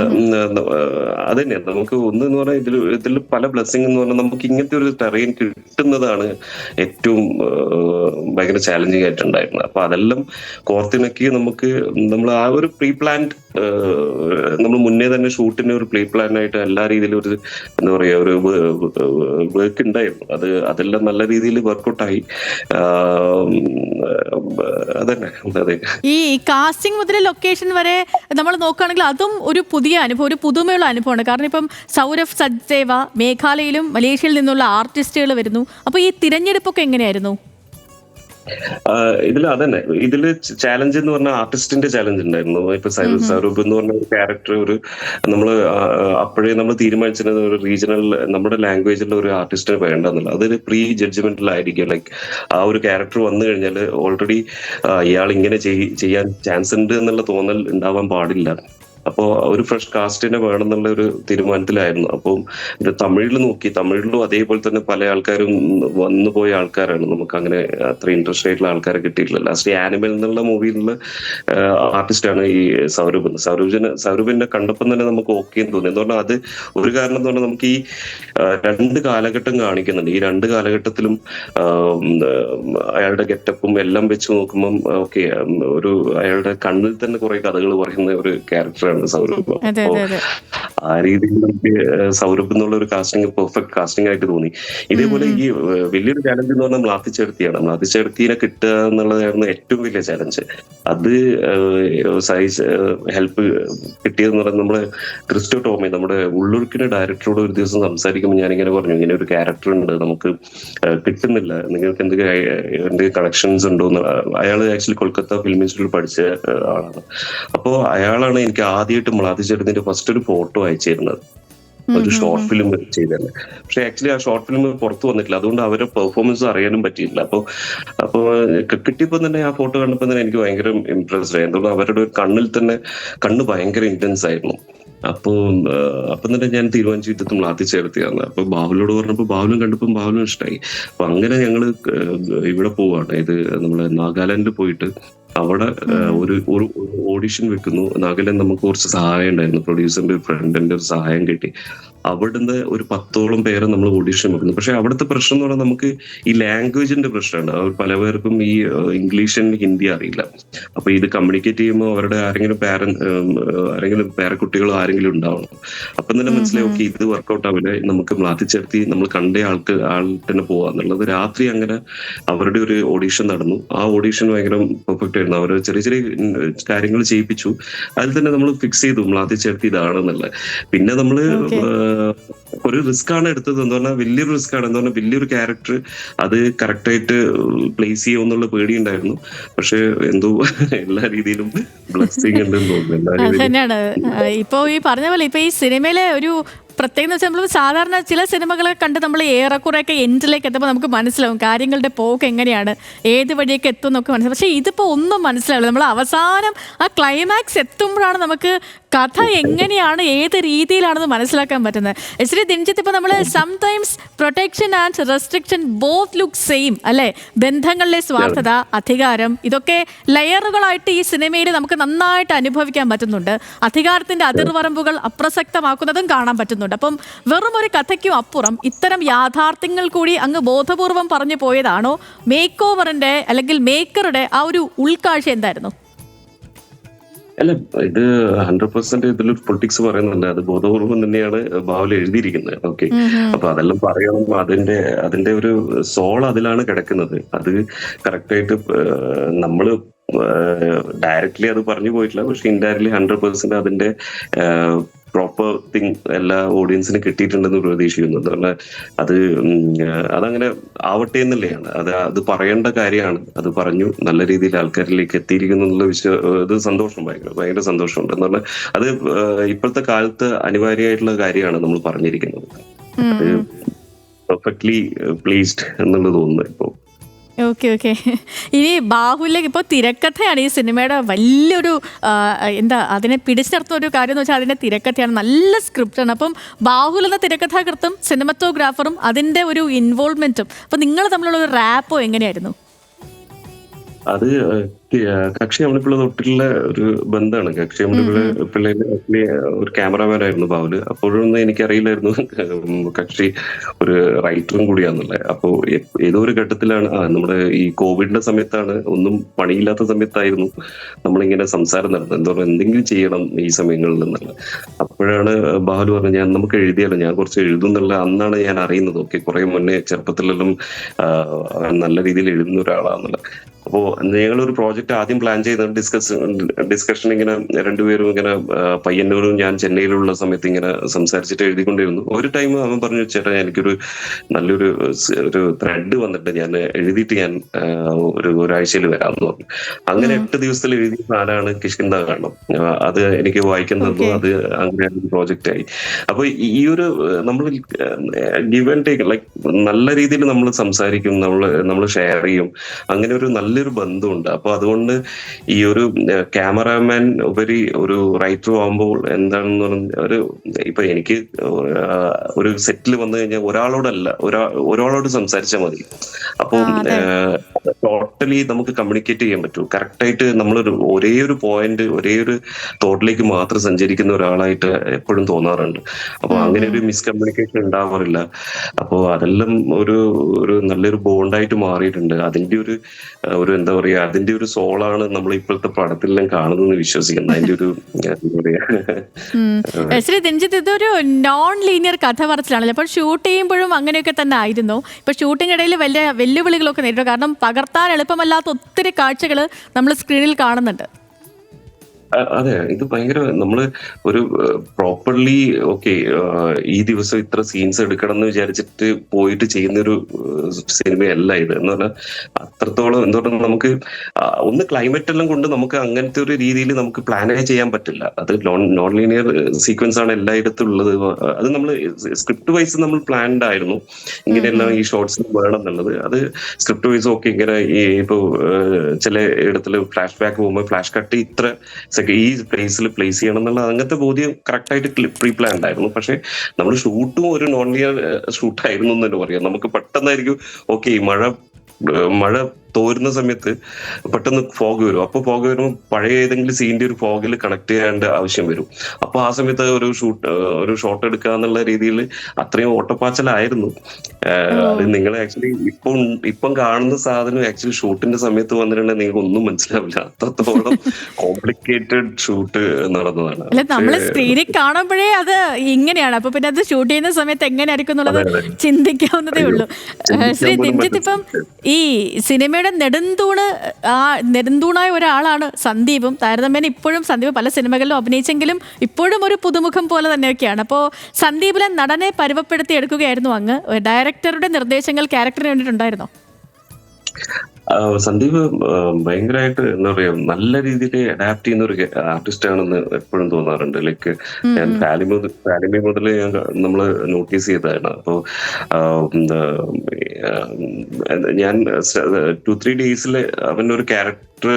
അത് തന്നെ നമുക്ക് എന്ന് പറഞ്ഞാൽ ഇതിൽ പല ബ്ലെസ്സിങ് എന്ന് പറഞ്ഞാൽ നമുക്ക് ഇങ്ങനത്തെ ഒരു ടെറൈൻ കിട്ടുന്നതാണ് ഏറ്റവും ഭയങ്കര ചാലഞ്ചിങ് ആയിട്ടുണ്ടായിരുന്നത്. അപ്പൊ അതെല്ലാം കോർത്തിണക്കി നമ്മൾ ആ ഒരു പ്രീ പ്ലാൻഡ് നമ്മൾ മുന്നേ തന്നെ ഷൂട്ടിന് ഒരു പ്രീ പ്ലാൻ ആയിട്ട് എല്ലാ രീതിയിലും ഒരു എന്താ പറയാ ഒരു വർക്ക് ഉണ്ടായിരുന്നു. അതെല്ലാം നല്ല രീതിയിൽ വർക്കൗട്ടായി. അതന്നെ. അതെ, ഈ കാസ്റ്റിംഗ് മുതൽ ലൊക്കേഷൻ വരെ നമ്മൾ നോക്കുകയാണെങ്കിൽ അതും ഒരു പുതിയ അനുഭവം, ഒരു പുതുമയുള്ള അനുഭവമാണ്. കാരണം ഇപ്പം സൗരഭ് സച്ദേവ, മേഘാലയയിലും മലേഷ്യയിൽ നിന്നുള്ള ആർട്ടിസ്റ്റുകൾ വരുന്നു. അപ്പൊ ഈ തിരഞ്ഞെടുപ്പൊക്കെ എങ്ങനെയായിരുന്നു? ഇതില് ചാലഞ്ച് എന്ന് പറഞ്ഞാൽ ആർട്ടിസ്റ്റിന്റെ ചാലഞ്ച് ഉണ്ടായിരുന്നു. ഇപ്പൊ സൗരഭ് എന്ന് പറഞ്ഞ ഒരു ക്യാരക്ടർ നമ്മള് അപ്പോഴേ നമ്മൾ തീരുമാനിച്ചിരുന്നത് ഒരു റീജിയണൽ നമ്മുടെ ലാംഗ്വേജിലുള്ള ഒരു ആർട്ടിസ്റ്റിന് വേണ്ടെന്നുള്ള. അതൊരു പ്രീ ജഡ്ജ്മെന്റിലായിരിക്കും. ലൈക്ക് ആ ഒരു ക്യാരക്ടർ വന്നു കഴിഞ്ഞാൽ ഓൾറെഡി ഇയാൾ ഇങ്ങനെ ചെയ്യാൻ ചാൻസ് ഉണ്ട് എന്നുള്ള തോന്നൽ ഉണ്ടാവാൻ പാടില്ല. അപ്പോൾ ഒരു ഫ്രഷ് കാസ്റ്റിനെ വേണം എന്നുള്ള ഒരു തീരുമാനത്തിലായിരുന്നു. അപ്പം ഇത് തമിഴിലും അതേപോലെ തന്നെ പല ആൾക്കാരും വന്നുപോയ ആൾക്കാരാണ്. നമുക്ക് അങ്ങനെ അത്ര ഇൻട്രസ്റ്റ് ആയിട്ടുള്ള ആൾക്കാരെ കിട്ടിയിട്ടില്ല. ലാസ്റ്റ് ആനിമൽ എന്നുള്ള മൂവിയിലുള്ള ആർട്ടിസ്റ്റാണ് ഈ സൗരഭിനെ കണ്ടപ്പം തന്നെ നമുക്ക് ഓക്കെ എന്ന് തോന്നി. എന്ന് പറഞ്ഞാൽ അത് ഒരു കാരണം എന്ന് പറഞ്ഞാൽ നമുക്ക് ഈ രണ്ട് കാലഘട്ടം കാണിക്കുന്നുണ്ട്. ഈ രണ്ട് കാലഘട്ടത്തിലും അയാളുടെ ഗെറ്റപ്പും എല്ലാം വെച്ച് നോക്കുമ്പം ഓക്കെ അയാളുടെ കണ്ണിൽ തന്നെ കുറെ കഥകൾ പറയുന്ന ഒരു ക്യാരക്ടറാണ് സൗരഭ്. ആ രീതിയിൽ നമുക്ക് സൗരഭ് എന്നുള്ള ഒരു കാസ്റ്റിംഗ് പെർഫെക്റ്റ് കാസ്റ്റിംഗ് ആയിട്ട് തോന്നി. ഇതേപോലെ ഈ വലിയൊരു ചാലഞ്ച് എന്ന് പറഞ്ഞാൽ മ്ലാത്തിച്ചേർത്തിനെ കിട്ടുക എന്നുള്ളതായിരുന്നു ഏറ്റവും വലിയ ചാലഞ്ച്. അത് ഹെൽപ്പ് കിട്ടിയതെന്ന് പറയുന്നത് നമ്മള് ക്രിസ്റ്റോ ടോമി, നമ്മുടെ ഉള്ളൊഴുക്കിന്റെ ഡയറക്ടറോട് ഒരു ദിവസം സംസാരിക്കുമ്പോൾ ഞാനിങ്ങനെ പറഞ്ഞു, ഇങ്ങനെ ഒരു ക്യാരക്ടർ ഉണ്ട്, നമുക്ക് കിട്ടുന്നില്ല, നിങ്ങൾക്ക് എന്തെങ്കിലും കണക്ഷൻസ് ഉണ്ടോ എന്ന്. അയാൾ ആക്ച്വലി കൊൽക്കത്ത ഫിലിം ഇൻസ്റ്റിറ്റ്യൂട്ടിൽ പഠിച്ച ആളാണ്. അപ്പോ അയാളാണ് എനിക്ക് ആദ്യമായിട്ട് മ്ലാത്തിച്ചേർത്തിന്റെ ഫസ്റ്റ് ഒരു ഫോട്ടോ അയച്ചിരുന്നത്, ഒരു ഷോർട്ട് ഫിലിം ചെയ്തതന്നെ. പക്ഷെ ആക്ച്വലി ആ ഷോർട്ട് ഫിലിം പുറത്തു വന്നിട്ടില്ല, അതുകൊണ്ട് അവരുടെ പെർഫോമൻസ് അറിയാനും പറ്റിയില്ല. അപ്പൊ കിട്ടിയപ്പോൾ തന്നെ ആ ഫോട്ടോ കണ്ടപ്പോൾ തന്നെ എനിക്ക് ഭയങ്കര ഇംപ്രസ്ഡ് ആയി. എന്തുകൊണ്ട് അവരുടെ കണ്ണ് ഭയങ്കര ഇന്റൻസ് ആയിരുന്നു. അപ്പം തന്നെ ഞാൻ തീരുമാനിച്ചു ഇത് മ്ലാത്തിച്ചേർത്തിയാണ്. അപ്പൊ ബാബുലോട് പറഞ്ഞപ്പോൾ ബാബുലും കണ്ടപ്പോൾ ബാബുലും ഇഷ്ടമായി. അപ്പൊ അങ്ങനെ ഞങ്ങള് ഇവിടെ പോവാണ്. ഇത് നമ്മള് നാഗാലാൻഡിൽ പോയിട്ട് അവിടെ ഒരു ഓഡിഷൻ വെക്കുന്നു. നാഗാലാൻഡ് നമുക്ക് കുറച്ച് സഹായം ഉണ്ടായിരുന്നു, പ്രൊഡ്യൂസറിന്റെ ഫ്രണ്ടിന്റെ ഒരു സഹായം കിട്ടി. അവിടുന്ന് ഒരു 10ഓളം പേരെ നമ്മൾ ഓഡിഷൻ വെക്കുന്നു. പക്ഷെ അവിടുത്തെ പ്രശ്നം എന്ന് പറഞ്ഞാൽ നമുക്ക് ഈ ലാംഗ്വേജിന്റെ പ്രശ്നമാണ്. പല പേർക്കും ഈ ഇംഗ്ലീഷ് ആൻഡ് ഹിന്ദി അറിയില്ല. അപ്പൊ ഇത് കമ്മ്യൂണിക്കേറ്റ് ചെയ്യുമ്പോൾ അവരുടെ ആരെങ്കിലും പേരക്കുട്ടികളോ ആരെങ്കിലും ഉണ്ടാവണം. അപ്പം തന്നെ മനസ്സിലായി ഓക്കെ ഇത് വർക്കൗട്ട് ആവില്ല, നമുക്ക് മ്ലാത്തിച്ചേർത്തി നമ്മൾ കണ്ട ആൾ തന്നെ പോവാന്നുള്ളത്. രാത്രി അങ്ങനെ അവരുടെ ഒരു ഓഡീഷൻ നടന്നു. ആ ഓഡീഷൻ ഭയങ്കര പെർഫെക്റ്റ് ആയിരുന്നു. അവർ ചെറിയ ചെറിയ കാര്യങ്ങൾ ചെയ്യിപ്പിച്ചു. അതിൽ തന്നെ നമ്മൾ ഫിക്സ് ചെയ്തു മ്ലാത്തിച്ചേർത്തി ഇതാണെന്നുള്ളത്. പിന്നെ നമ്മള് ഒരു റിസ്ക് ആണ് എടുത്തത്. എന്താ പറഞ്ഞാൽ വലിയൊരു റിസ്ക് ആണ്. എന്താ പറഞ്ഞാൽ വലിയൊരു ക്യാരക്ടർ അത് കറക്റ്റ് ആയിട്ട് പ്ലേസ് ചെയ്യുമെന്നുള്ള പേടിയുണ്ടായിരുന്നു. പക്ഷെ എന്തോ എല്ലാ രീതിയിലും ബ്ലെസ്സിങ് ഉണ്ടെന്ന് തോന്നുന്നു. തന്നെയാണ് ഇപ്പൊ ഈ പറഞ്ഞ പോലെ ഇപ്പൊ ഈ സിനിമയിലെ ഒരു പ്രത്യേകം വെച്ചാൽ നമ്മൾ സാധാരണ ചില സിനിമകളെ കണ്ട് നമ്മൾ ഏറെക്കുറെയൊക്കെ എൻഡിലേക്ക് എത്തുമ്പോൾ നമുക്ക് മനസ്സിലാവും കാര്യങ്ങളുടെ പോക്ക് എങ്ങനെയാണ്, ഏത് വഴിയൊക്കെ എത്തും എന്നൊക്കെ മനസ്സിലാവും. പക്ഷേ ഇതിപ്പോൾ ഒന്നും മനസ്സിലാവില്ല. നമ്മൾ അവസാനം ആ ക്ലൈമാക്സ് എത്തുമ്പോഴാണ് നമുക്ക് കഥ എങ്ങനെയാണ്, ഏത് രീതിയിലാണെന്ന് മനസ്സിലാക്കാൻ പറ്റുന്നത്. ആക്ച്വലി ദിൻജിത്ത്, ഇപ്പോൾ നമ്മൾ sometimes protection and restriction both look same അല്ലേ? ബന്ധങ്ങളിലെ സ്വാർത്ഥത, അധികാരം, ഇതൊക്കെ ലെയറുകളായിട്ട് ഈ സിനിമയിൽ നമുക്ക് നന്നായിട്ട് അനുഭവിക്കാൻ പറ്റുന്നുണ്ട്. അധികാരത്തിന്റെ അതിർവരമ്പുകൾ അപ്രസക്തമാക്കുന്നതും കാണാൻ പറ്റുന്നുണ്ട്. അപ്പം വെറും ഒരു കഥയ്ക്കും അപ്പുറം ഇത്തരം യാഥാർത്ഥ്യങ്ങൾ കൂടി അങ്ങ് ബോധപൂർവം പറഞ്ഞു പോയതാണോ? മേക്ക് ഓവറിന്റെ അല്ലെങ്കിൽ മേക്കറുടെ ആ ഒരു ഉൾക്കാഴ്ച എന്തായിരുന്നു? അല്ല, ഇത് 100% ഇതിലൊരു പൊളിറ്റിക്സ് പറയുന്നുണ്ട്. അത് ബോധപൂർവം തന്നെയാണ് ബാഹുൽ എഴുതിയിരിക്കുന്നത്. ഓക്കെ, അപ്പൊ അതെല്ലാം പറയണം. അതിന്റെ ഒരു സോൾ അതിലാണ് കിടക്കുന്നത്. അത് കറക്റ്റായിട്ട് നമ്മള് ഡയറക്ട്ലി അത് പറഞ്ഞു പോയിട്ടില്ല. പക്ഷെ ഇൻഡയറക്ട്ലി 100% അതിന്റെ പ്രോപ്പർ തിങ് എല്ലാ ഓഡിയൻസിന് കിട്ടിയിട്ടുണ്ടെന്ന് പ്രതീക്ഷിക്കുന്നു. അതുകൊണ്ട് അതങ്ങനെ ആവട്ടെ എന്നുള്ളതാണ്. അത് പറയേണ്ട കാര്യമാണ്. അത് പറഞ്ഞു നല്ല രീതിയിൽ ആൾക്കാരിലേക്ക് എത്തിയിരിക്കുന്നു എന്നുള്ള ഇത് സന്തോഷം, ഭയങ്കര സന്തോഷമുണ്ട്. എന്ന് പറഞ്ഞാൽ അത് ഇപ്പോഴത്തെ കാലത്ത് അനിവാര്യമായിട്ടുള്ള കാര്യമാണ് നമ്മൾ പറഞ്ഞിരിക്കുന്നത്. അത് പെർഫെക്റ്റ്ലി പ്ലീസ്ഡ് എന്നുള്ളത് തോന്നുന്നു ഇപ്പോൾ. Okay okay. ഇനി ബാഹുല്യ ഇപ്പോൾ തിരക്കഥയാണ് ഈ സിനിമയുടെ വലിയൊരു എന്താ അതിനെ പിടിച്ചു നിർത്തുന്ന ഒരു കാര്യം എന്ന് വെച്ചാൽ അതിൻ്റെ തിരക്കഥയാണ്, നല്ല സ്ക്രിപ്റ്റാണ്. അപ്പം ബാഹുൽ എന്ന തിരക്കഥാകൃത്തും സിനിമറ്റോഗ്രാഫറും അതിൻ്റെ ഒരു ഇൻവോൾവ്മെൻറ്റും അപ്പോൾ നിങ്ങൾ തമ്മിലുള്ള ഒരു റാപ്പോ എങ്ങനെയായിരുന്നു? അത് കക്ഷി അമ്മിപ്പിള്ള തൊട്ടുള്ള ഒരു ബന്ധമാണ്. കക്ഷി അമ്മിപ്പിള്ള ഒരു ക്യാമറാമാൻ ആയിരുന്നു ബാബുല്. അപ്പോഴൊന്നും എനിക്കറിയില്ലായിരുന്നു കക്ഷി ഒരു റൈറ്ററും കൂടിയാന്നുള്ളത്. അപ്പോ ഏതോ ഒരു ഘട്ടത്തിലാണ് നമ്മുടെ ഈ കോവിഡിന്റെ സമയത്താണ്, ഒന്നും പണിയില്ലാത്ത സമയത്തായിരുന്നു നമ്മളിങ്ങനെ സംസാരം നടന്നത്, എന്തോ എന്തെങ്കിലും ചെയ്യണം ഈ സമയങ്ങളിൽ എന്നുള്ള. അപ്പോഴാണ് ബാബുല് പറഞ്ഞത് നമുക്ക് എഴുതിയാലോ, ഞാൻ കുറച്ച് എഴുതും എന്നുള്ള. അന്നാണ് ഞാൻ അറിയുന്നത് ഓക്കെ കുറെ മുന്നേ ചെറുപ്പത്തിലെല്ലാം നല്ല രീതിയിൽ എഴുതുന്ന ഒരാളാണെന്നുള്ള. അപ്പോ ഞങ്ങളൊരു പ്രോജക്റ്റ് ആദ്യം പ്ലാൻ ചെയ്ത ഡിസ്കഷൻ ഇങ്ങനെ രണ്ടുപേരും ഇങ്ങനെ പയ്യന്നൂരും ഞാൻ ചെന്നൈയിലുള്ള സമയത്ത് ഇങ്ങനെ സംസാരിച്ചിട്ട് എഴുതിക്കൊണ്ടിരുന്നു. ഒരു ടൈം അവൻ പറഞ്ഞു, ചേട്ടാ എനിക്കൊരു നല്ലൊരു ഒരു ത്രെഡ് വന്നിട്ട് ഞാൻ എഴുതിയിട്ട് ഞാൻ ഒരാഴ്ചയിൽ വരാമെന്ന് പറഞ്ഞു. അങ്ങനെ 8 ദിവസത്തിൽ എഴുതിയ സാധനമാണ് കിഷ്കിന്ധാ കാണ്ഡം. അത് എനിക്ക് വായിക്കാൻ തന്നു. അത് അങ്ങനെ ഒരു പ്രോജക്റ്റ് ആയി. അപ്പൊ ഈ ഒരു നമ്മൾ ഗിവ് ആൻഡ് ടേക്ക് ലൈക്ക് നല്ല രീതിയിൽ നമ്മൾ സംസാരിക്കും, നമ്മൾ ഷെയർ ചെയ്യും. അങ്ങനെ ഒരു നല്ലൊരു ബന്ധമുണ്ട്. അപ്പൊ അതുകൊണ്ട് ഈ ഒരു ക്യാമറാമാൻ ഉപരി ഒരു റൈറ്റർ ആകുമ്പോൾ എന്താണെന്ന് പറഞ്ഞ ഇപ്പൊ എനിക്ക് ഒരു സെറ്റിൽ വന്നു കഴിഞ്ഞാൽ ഒരാളോട് സംസാരിച്ചാൽ മതി. അപ്പോൾ ടോട്ടലി നമുക്ക് കമ്മ്യൂണിക്കേറ്റ് ചെയ്യാൻ പറ്റൂ. കറക്റ്റായിട്ട് നമ്മളൊരു ഒരേ ഒരു പോയിന്റ്, ഒരേ ഒരു തോട്ടിലേക്ക് മാത്രം സഞ്ചരിക്കുന്ന ഒരാളായിട്ട് എപ്പോഴും തോന്നാറുണ്ട്. അപ്പൊ അങ്ങനെ ഒരു മിസ്കമ്മ്യൂണിക്കേഷൻ ഉണ്ടാവാറില്ല. അപ്പോ അതെല്ലാം ഒരു നല്ലൊരു ബോണ്ടായിട്ട് മാറിയിട്ടുണ്ട്. അതിന്റെ ഒരു എന്താ പറയാ, അതിന്റെ ഒരു സോളാണ് നമ്മൾ ഇപ്പോഴത്തെ പടത്തിലെല്ലാം കാണുന്നത് വിശ്വസിക്കുന്നത്. അതിന്റെ ഒരു എന്താ പറയാ. ശ്രീ ദിൻജിത്ത്, ഇതൊരു നോൺ ലീനിയർ കഥ പറച്ചിലാണല്ലോ. അപ്പോൾ ഷൂട്ട് ചെയ്യുമ്പോഴും അങ്ങനെയൊക്കെ തന്നെ ആയിരുന്നു. ഇപ്പൊ ഷൂട്ടിംഗ് ഇടയിൽ വലിയ വെല്ലുവിളികളൊക്കെ നേരിട്ടു, കാരണം പകർത്താൻ എളുപ്പമല്ലാത്ത ഒത്തിരി കാഴ്ചകൾ നമ്മൾ സ്ക്രീനിൽ കാണുന്നുണ്ട്. അതെ, ഇത് ഭയങ്കര നമ്മള് ഒരു പ്രോപ്പർലി ഓക്കെ ഈ ദിവസം ഇത്ര സീൻസ് എടുക്കണം എന്ന് വിചാരിച്ചിട്ട് പോയിട്ട് ചെയ്യുന്നൊരു സിനിമയല്ല ഇത്. എന്ന് പറഞ്ഞാൽ അത്രത്തോളം എന്തുകൊണ്ട് നമുക്ക് ഒന്ന് ക്ലൈമറ്റ് എല്ലാം കൊണ്ട് നമുക്ക് അങ്ങനത്തെ ഒരു രീതിയിൽ നമുക്ക് പ്ലാനേ ചെയ്യാൻ പറ്റില്ല. അത് നോൺ ലീനിയർ സീക്വൻസ് ആണ് എല്ലായിടത്തും ഉള്ളത്. അത് നമ്മൾ സ്ക്രിപ്റ്റ് വൈസ് നമ്മൾ പ്ലാൻഡ് ആയിരുന്നു ഇങ്ങനെയെല്ലാം ഈ ഷോർട്സ് വേണം എന്നുള്ളത്. അത് സ്ക്രിപ്റ്റ് വൈസ് ഓക്കെ ഇങ്ങനെ ഇപ്പൊ ചില ഇടത്തില് ഫ്ലാഷ് ബാക്ക് പോകുമ്പോൾ ഫ്ലാഷ് കട്ട് ഇത്ര ഈ പ്ലേസിൽ പ്ലേസ് ചെയ്യണം എന്നുള്ള അങ്ങനത്തെ ബോധ്യം കറക്റ്റ് ആയിട്ട് പ്രീ പ്ലാൻഡ് ആയിരുന്നു. പക്ഷെ നമ്മൾ ഷൂട്ടും ഒരു നോൺ ലീനിയർ ഷൂട്ടായിരുന്നു എന്ന് തന്നെ പറയാം. നമുക്ക് പെട്ടെന്നായിരിക്കും ഓക്കെ മഴ തോരുന്ന സമയത്ത് പെട്ടെന്ന് ഫോഗ് വരും. അപ്പൊ ഫോഗ് വരുമ്പോൾ പഴയ ഏതെങ്കിലും സീനിന്റെ ഒരു ഫോഗിൽ കണക്ട് ചെയ്യേണ്ട ആവശ്യം വരും. അപ്പൊ ആ സമയത്ത് ഒരു ഷോട്ട് എടുക്കുക എന്നുള്ള രീതിയിൽ അത്രയും ഓട്ടപ്പാച്ചലായിരുന്നു. അത് നിങ്ങൾ ആക്ച്വലി ഇപ്പം കാണുന്ന സാധനം ആക്ച്വലി ഷൂട്ടിന്റെ സമയത്ത് വന്നിട്ടുണ്ടെങ്കിൽ നിങ്ങൾക്ക് ഒന്നും മനസ്സിലാവില്ല. അത്രത്തോളം കോംപ്ലിക്കേറ്റഡ് ഷൂട്ട് നടന്നതാണ്. അല്ല, നമ്മൾ സ്ക്രീനിൽ കാണുമ്പോഴേ അത് ഇങ്ങനെയാണ്. അപ്പൊ പിന്നെ അത് ഷൂട്ട് ചെയ്യുന്ന സമയത്ത് എങ്ങനെയായിരിക്കും എന്നുള്ളത് ചിന്തിക്കാവുന്നതേ ഉള്ളൂ. ശ്രീ ദിൻജിത്ത്, ഇപ്പം ഈ സിനിമ നെടുന്തൂണായ ഒരാളാണ് സന്ദീപും. താരതമ്യേന ഇപ്പോഴും സന്ദീപ് പല സിനിമകളിലും അഭിനയിച്ചെങ്കിലും ഇപ്പോഴും ഒരു പുതുമുഖം പോലെ തന്നെയൊക്കെയാണ്. അപ്പോൾ സന്ദീപിലെ നടനെ പരുവപ്പെടുത്തി എടുക്കുകയായിരുന്നു അങ്ങ്. ഡയറക്ടറുടെ നിർദ്ദേശങ്ങൾ ക്യാരക്ടറിന് വേണ്ടിയിട്ടുണ്ടായിരുന്നോ? സന്ദീപ് ഭയങ്കരമായിട്ട് എന്താ പറയാ നല്ല രീതിയിൽ അഡാപ്റ്റ് ചെയ്യുന്ന ഒരു ആർട്ടിസ്റ്റ് ആണെന്ന് എപ്പോഴും തോന്നാറുണ്ട്. ലൈക്ക് ഞാൻ ഫാലിമി മുതൽ നമ്മള് നോട്ടീസ് ചെയ്തതാണ്. അപ്പോ ഞാൻ 2-3 ഡേയ്സില് അവന്റെ ഒരു ക്യാരക്ടർ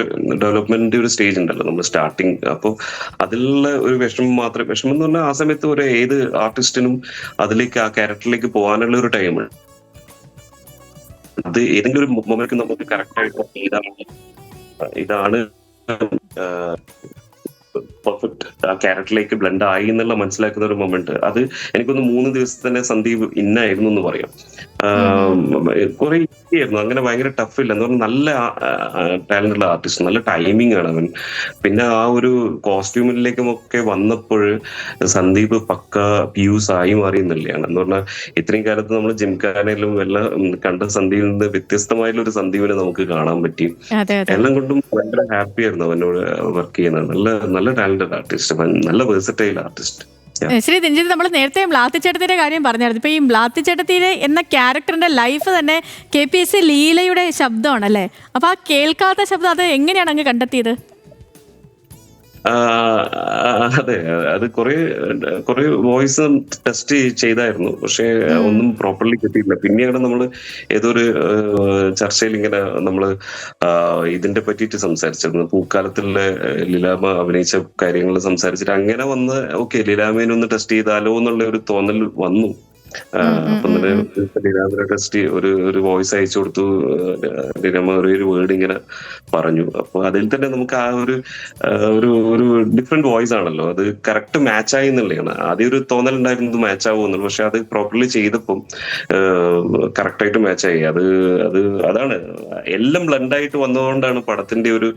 ഡെവലപ്മെന്റ് ഒരു സ്റ്റേജ് ഉണ്ടല്ലോ നമ്മൾ സ്റ്റാർട്ടിങ്. അപ്പൊ അതിലുള്ള ഒരു വിഷമം എന്ന് പറഞ്ഞാൽ ആ സമയത്ത് ഒരു ഏത് ആർട്ടിസ്റ്റിനും അതിലേക്ക് ആ ക്യാരക്ടറിലേക്ക് പോകാനുള്ള ഒരു ടൈം. അത് ഏതെങ്കിലും ഒരു മൊമെന്റ് നമുക്ക് കറക്റ്റ് ആയിട്ട് ഇതാണ് പെർഫെക്റ്റ് ആ ക്യാരക്ടറിലേക്ക് ബ്ലെൻഡ് ആയി എന്നുള്ള മനസ്സിലാക്കുന്ന ഒരു മൊമെന്റ്. അത് എനിക്കൊന്ന് 3 ദിവസത്തിൽ തന്നെ സന്ദീപ് ഇന്നായിരുന്നു എന്ന് പറയാം. കുറെ ആയിരുന്നു, അങ്ങനെ ഭയങ്കര ടഫ് ഇല്ല എന്ന് പറഞ്ഞാൽ നല്ല ടാലന്റുള്ള ആർട്ടിസ്റ്റ്, നല്ല ടൈമിംഗ് ആണ് അവൻ. പിന്നെ ആ ഒരു കോസ്റ്റ്യൂമിലേക്കും ഒക്കെ വന്നപ്പോൾ സന്ദീപ് പക്ക വ്യൂസ് ആയി മാറിയെന്നുള്ളതാണ്. എന്ന് പറഞ്ഞാൽ ഇത്രയും കാലത്ത് നമ്മൾ ജിംഖാനയിലും എല്ലാം കണ്ട സന്ദീപിൽ നിന്ന് വ്യത്യസ്തമായിട്ടുള്ള ഒരു സന്ദീപിനെ നമുക്ക് കാണാൻ പറ്റി. എല്ലാം കൊണ്ടും ഭയങ്കര ഹാപ്പി ആയിരുന്നു അവനോട് വർക്ക് ചെയ്യുന്നത്. നല്ല ടാലന്റഡ് ആർട്ടിസ്റ്റ്, നല്ല വേഴ്സറ്റൈൽ ആർട്ടിസ്റ്റ്. ശ്രീ ദിൻജിത്ത്, നമ്മൾ നേരത്തെ മ്ലാത്തിച്ചേട്ടത്തിന്റെ കാര്യം പറഞ്ഞായിരുന്നു. ഇപ്പൊ ഈ മ്ലാത്തിച്ചേട്ടത്തിലെ എന്ന ക്യാരക്ടറിന്റെ ലൈഫ് തന്നെ KPSC ലീലയുടെ ശബ്ദമാണല്ലേ. അപ്പൊ ആ കേൾക്കാത്ത ശബ്ദം അത് എങ്ങനെയാണ് അങ്ങ് കണ്ടെത്തിയത്? അതെ. അത് കുറെ വോയിസ് ടെസ്റ്റ് ചെയ്തായിരുന്നു. പക്ഷെ ഉം. ഒന്നും പ്രോപ്പർലി കിട്ടിയില്ല. പിന്നെയാണ് നമ്മള് ഏതൊരു ചർച്ചയിൽ ഇങ്ങനെ നമ്മള് ഇതിന്റെ പറ്റിയിട്ട് സംസാരിച്ചിരുന്നു. പൂക്കാലത്തിലുള്ള ലീലാമ്മ അഭിനയിച്ച കാര്യങ്ങൾ സംസാരിച്ചിട്ട് അങ്ങനെ വന്ന് ഓക്കെ ലീലാമ്മേനെ ഒന്ന് ടെസ്റ്റ് ചെയ്താലോ എന്നുള്ള ഒരു തോന്നൽ വന്നു. ഉം, ഉം, അപ്പൊ ഉം, ഇന്നലെ ഉം. ലീലാമ്മയുടെ ടെസ്റ്റ് ഒരു വോയിസ് അയച്ചു കൊടുത്തു. ലീലാമ്മ ഒരു വേർഡ് ഇങ്ങനെ പറഞ്ഞു. അപ്പൊ അതിൽ തന്നെ നമുക്ക് ആ ഒരു ഡിഫറെന്റ് വോയിസ് ആണല്ലോ, അത് കറക്റ്റ് മാച്ച് ആയി എന്നുള്ളതാണ്. ആദ്യം ഒരു തോന്നൽ ഉണ്ടായിരുന്നത് മാച്ച് ആവുമെന്നുള്ളൂ, പക്ഷെ അത് പ്രോപ്പർലി ചെയ്തപ്പം കറക്റ്റ് ആയിട്ട് മാച്ച് ആയി. അത് അതാണ് എല്ലാം ബ്ലെൻഡ് ആയിട്ട് വന്നതുകൊണ്ടാണ് പടത്തിന്റെ ഒരു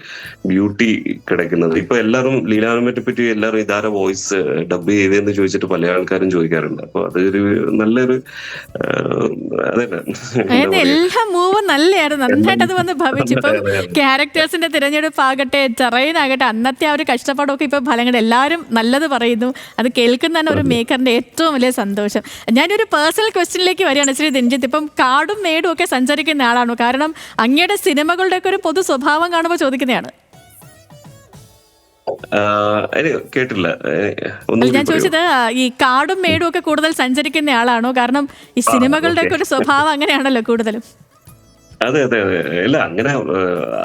ബ്യൂട്ടി കിടക്കുന്നത്. ഇപ്പൊ എല്ലാവരും ലീലാമ്മയെ പറ്റി എല്ലാവരും ഇതാര വോയിസ് ഡബ് ചെയ്തതെന്ന് ചോദിച്ചിട്ട് പല ആൾക്കാരും ചോദിക്കാറുണ്ട്. അപ്പൊ അതൊരു നല്ലൊരു അതെ എന്താ അതായത് പറയാ എല്ലാ മൂവും നല്ലതായിരുന്നു, നന്നായിട്ട് അത് വന്ന് ഭവിച്ചു. അതെ ഇപ്പം അതെ അതെ ക്യാരക്ടേഴ്സിന്റെ തിരഞ്ഞെടുപ്പ് ആകട്ടെ, ടെറൈൻ ആകട്ടെ, അന്നത്തെ ആ ഒരു കഷ്ടപ്പാടൊക്കെ ഇപ്പൊ ഫലങ്ങൾ എല്ലാവരും നല്ലത് പറയുന്നു. അത് കേൾക്കുന്ന തന്നെ ഒരു മേക്കറിന്റെ ഏറ്റവും വലിയ സന്തോഷം. ഞാനൊരു പേഴ്സണൽ ക്വസ്റ്റ്യനിലേക്ക് വരികയാണ് ശ്രീ രഞ്ജിത്ത്. ഇപ്പം കാടും മേടും ഒക്കെ സഞ്ചരിക്കുന്ന ആളാണോ? കാരണം അങ്ങയുടെ സിനിമകളുടെ ഒക്കെ ഒരു പൊതു സ്വഭാവം കാണുമ്പോൾ ചോദിക്കുന്നതാണ്. കേട്ടില്ല. അല്ല, ഒന്നുകൂടി ഞാൻ പറയൂ. ചോദിച്ചത് ഈ കാടും മേടും ഒക്കെ കൂടുതൽ സഞ്ചരിക്കുന്ന ആളാണോ? കാരണം ഈ സിനിമകളുടെ ഓക്കെ. ഒക്കെ ഒരു സ്വഭാവം അങ്ങനെയാണല്ലോ കൂടുതലും. അതെ അതെ അതെ. ഇല്ല അങ്ങനെ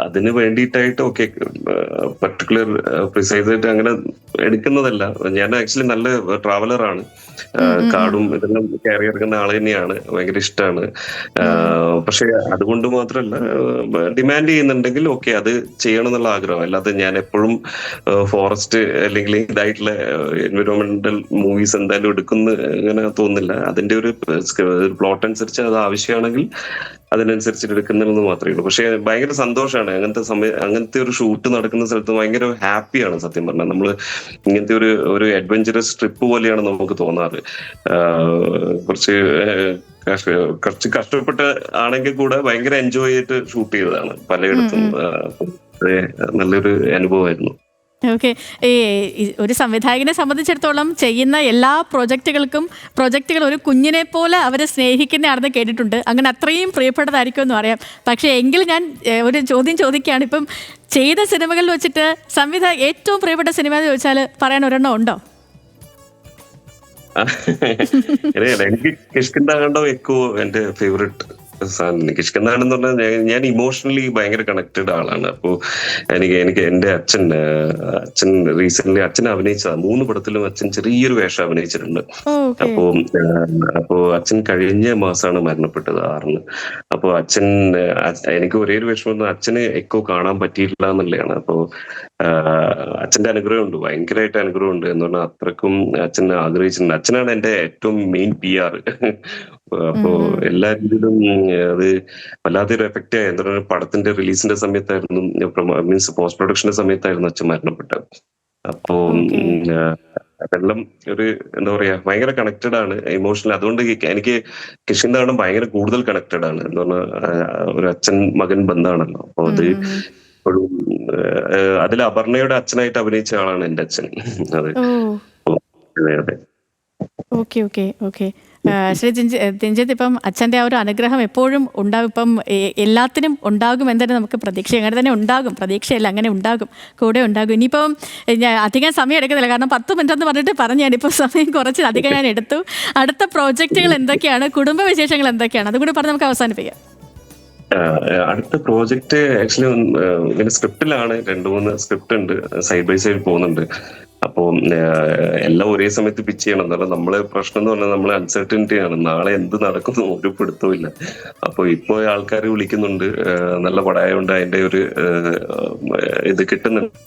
അതിന് വേണ്ടിയിട്ടായിട്ട് ഓക്കെ പർട്ടിക്കുലർ പ്രിസൈസ് ആയിട്ട് അങ്ങനെ എടുക്കുന്നതല്ല. ഞാൻ ആക്ച്വലി നല്ല ട്രാവലർ ആണ്. ഉം, ഉം, ഉം. കാടും ഇതെല്ലാം കയറി ഇറങ്ങുന്ന ആള് തന്നെയാണ്. ഭയങ്കര ഇഷ്ടമാണ്. ഉം. പക്ഷെ അതുകൊണ്ട് മാത്രമല്ല, ഡിമാൻഡ് ചെയ്യുന്നുണ്ടെങ്കിൽ ഓക്കെ അത് ചെയ്യണം എന്നുള്ള ആഗ്രഹം. അല്ലാതെ ഞാൻ എപ്പോഴും ഫോറസ്റ്റ് അല്ലെങ്കിൽ ഇതായിട്ടുള്ള എൻവിറോൺമെന്റൽ മൂവീസ് എന്തായാലും എടുക്കുന്ന അങ്ങനെ തോന്നുന്നില്ല. അതിന്റെ ഒരു പ്ലോട്ട് അനുസരിച്ച് അത് ആവശ്യമാണെങ്കിൽ അതിനനുസരിച്ചിട്ട് എടുക്കുന്നില്ലെന്ന് മാത്രമേ ഉള്ളൂ. പക്ഷെ ഭയങ്കര സന്തോഷമാണ് അങ്ങനത്തെ ഒരു ഷൂട്ട് നടക്കുന്ന സ്ഥലത്ത് ഭയങ്കര ഹാപ്പിയാണ് സത്യം പറഞ്ഞാൽ. നമ്മള് ഇങ്ങനത്തെ ഒരു അഡ്വഞ്ചറസ് ട്രിപ്പ് പോലെയാണ് നമുക്ക് തോന്നാറ്. കുറച്ച് കുറച്ച് കഷ്ടപ്പെട്ട് ആണെങ്കിൽ കൂടെ ഭയങ്കര എൻജോയ് ചെയ്തിട്ട് ഷൂട്ട് ചെയ്തതാണ് ഉം, പലയിടത്തും. ഉം. അതെ, നല്ലൊരു അനുഭവമായിരുന്നു. ഓക്കെ. ഈ ഒരു സംവിധായകനെ സംബന്ധിച്ചിടത്തോളം ചെയ്യുന്ന എല്ലാ പ്രൊജക്റ്റുകൾ ഒരു കുഞ്ഞിനെ പോലെ അവരെ സ്നേഹിക്കുന്നതാണെന്ന് കേട്ടിട്ടുണ്ട്. അങ്ങനെ അത്രയും പ്രിയപ്പെട്ടതായിരിക്കും എന്നും അറിയാം. പക്ഷേ എങ്കിൽ ഞാൻ ഒരു ചോദ്യം ചോദിക്കുകയാണ്. ഇപ്പം ചെയ്ത സിനിമകളിൽ വെച്ചിട്ട് ഏറ്റവും പ്രിയപ്പെട്ട സിനിമ എന്ന് ചോദിച്ചാൽ പറയാൻ ഒരെണ്ണം ഉണ്ടോ? എനിക്ക് കിഷ്കിന്ധാകണ്ടം എക്കോ എന്റെ ഫേവറേറ്റ് സാധനം. കിഷ്കിന്ധാകണ്ടെന്ന് പറഞ്ഞാൽ ഞാൻ ഇമോഷണലി ഭയങ്കര കണക്റ്റഡ് ആളാണ്. അപ്പോ എനിക്ക് എന്റെ അച്ഛൻ റീസെന്റ് അച്ഛൻ അഭിനയിച്ചതാ 3 പടത്തിലും അച്ഛൻ ചെറിയൊരു വേഷം അഭിനയിച്ചിട്ടുണ്ട്. ഓക്കെ. അപ്പോ അച്ഛൻ കഴിഞ്ഞ മാസമാണ് മരണപ്പെട്ടത് 6-ന്. അപ്പോ എനിക്ക് ഒരേ ഒരു വിഷമം അച്ഛന് എക്കോ കാണാൻ പറ്റിയില്ല എന്നുള്ളതാണ്. അപ്പോ അച്ഛന്റെ അനുഗ്രഹമുണ്ട്, ഭയങ്കരമായിട്ട് അനുഗ്രഹമുണ്ട് എന്ന് പറഞ്ഞാൽ അത്രക്കും അച്ഛൻ ആഗ്രഹിച്ചിട്ടുണ്ട്. അച്ഛനാണ് എന്റെ ഏറ്റവും മെയിൻ PR. അപ്പോ എല്ലാ രീതിയിലും അത് വല്ലാത്തൊരു എഫക്റ്റ് ആയി. എന്താ പറയുക, പടത്തിന്റെ റിലീസിന്റെ സമയത്തായിരുന്നു, മീൻസ് പോസ്റ്റ് പ്രൊഡക്ഷന്റെ സമയത്തായിരുന്നു അച്ഛൻ മരണപ്പെട്ടത്. അപ്പോ ഓക്കെ. അതെല്ലാം ഒരു എന്താ പറയാ ഭയങ്കര കണക്റ്റഡ് ആണ് ഇമോഷണൽ. അതുകൊണ്ട് എനിക്ക് കിഷ്കിന്ധാകണ്ടം ഭയങ്കര കൂടുതൽ കണക്റ്റഡ് ആണ്. എന്ന് പറഞ്ഞാൽ ഒരു അച്ഛൻ മകൻ ബന്ധമാണല്ലോ. അപ്പൊ അത് ഇപ്പോഴും അതിൽ അപർണയുടെ അച്ഛനായിട്ട് അഭിനയിച്ച ആളാണ് എന്റെ അച്ഛൻ. അതെ. ഓ. അതെ അതെ. Okay, okay, okay. Shri Ranjith, ഇപ്പം അച്ഛൻ്റെ ആ ഒരു അനുഗ്രഹം എപ്പോഴും ഉണ്ടാകും. ഇപ്പം എല്ലാത്തിനും ഉണ്ടാകും എന്നതിന് നമുക്ക് പ്രതീക്ഷ അങ്ങനെ തന്നെ ഉണ്ടാകും. പ്രതീക്ഷയല്ല, അങ്ങനെ ഉണ്ടാകും, കൂടെ ഉണ്ടാകും. ഇനിയിപ്പം അധികം സമയം എടുക്കുന്നില്ല, കാരണം 10 മിനിറ്റ് എന്ന് പറഞ്ഞിട്ട് പറഞ്ഞാണ്. ഇപ്പോൾ സമയം കുറച്ച് അധികം ഞാൻ എടുത്തു. അടുത്ത പ്രോജക്റ്റുകൾ എന്തൊക്കെയാണ്, കുടുംബ വിശേഷങ്ങൾ എന്തൊക്കെയാണ്, അതുകൂടി പറഞ്ഞ് നമുക്ക് അവസാനിപ്പിക്കാം. അടുത്ത പ്രോജക്റ്റ് ആക്ച്വലി ഇങ്ങനെ സ്ക്രിപ്റ്റിലാണ്. 2-3 സ്ക്രിപ്റ്റ് ഉണ്ട്, സൈഡ് ബൈ സൈഡ് പോകുന്നുണ്ട്. അപ്പോ എല്ലാം ഒരേ സമയത്ത് പിച്ച് ചെയ്യണം. എന്നാലും നമ്മളെ പ്രശ്നം എന്ന് പറഞ്ഞാൽ നമ്മളെ അൺസർട്ടനിറ്റി ആണ്. നാളെ എന്ത് നടക്കുന്നു ഒരു പിടുത്തവും ഇല്ല. അപ്പൊ ഇപ്പോ ആൾക്കാർ വിളിക്കുന്നുണ്ട്, നല്ല പടമായോണ്ട് അതിന്റെ ഒരു ഇത് കിട്ടുന്നുണ്ട്,